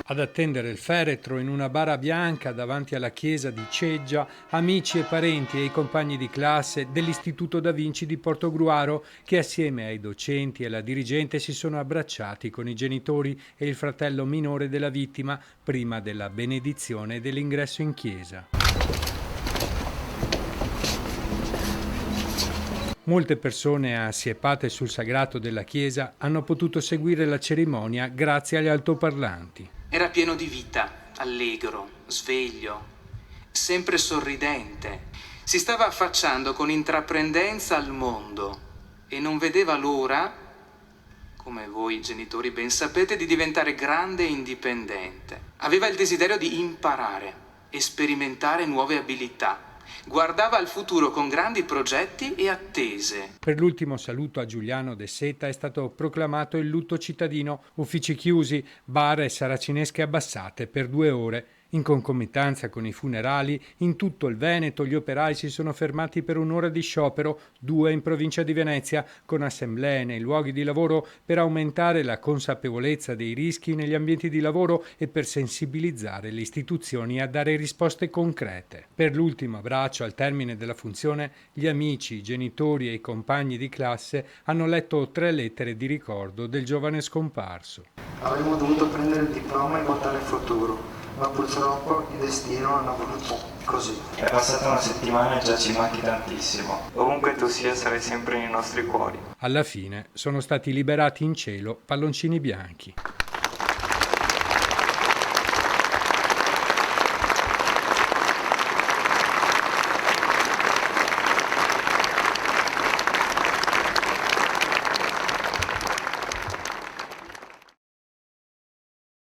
Ad attendere il feretro in una bara bianca davanti alla chiesa di Ceggia, amici e parenti e i compagni di classe dell'Istituto Da Vinci di Portogruaro che assieme ai docenti e alla dirigente si sono abbracciati con i genitori e il fratello minore della vittima prima della benedizione e dell'ingresso in chiesa. Molte persone assiepate sul sagrato della chiesa hanno potuto seguire la cerimonia grazie agli altoparlanti. Era pieno di vita, allegro, sveglio, sempre sorridente. Si stava affacciando con intraprendenza al mondo e non vedeva l'ora, come voi genitori ben sapete, di diventare grande e indipendente. Aveva il desiderio di imparare e sperimentare nuove abilità. Guardava al futuro con grandi progetti e attese. Per l'ultimo saluto a Giuliano De Seta è stato proclamato il lutto cittadino, uffici chiusi, bar e saracinesche abbassate per 2 ore. In concomitanza con i funerali, in tutto il Veneto gli operai si sono fermati per un'ora di sciopero, 2 in provincia di Venezia, con assemblee nei luoghi di lavoro per aumentare la consapevolezza dei rischi negli ambienti di lavoro e per sensibilizzare le istituzioni a dare risposte concrete. Per l'ultimo abbraccio al termine della funzione, gli amici, i genitori e i compagni di classe hanno letto 3 lettere di ricordo del giovane scomparso. Avremmo dovuto prendere il diploma e guardare il futuro, ma purtroppo il destino non ha voluto così. È passata una settimana e già ci manchi tantissimo. Ovunque tu sia sarai sempre nei nostri cuori. Alla fine sono stati liberati in cielo palloncini bianchi.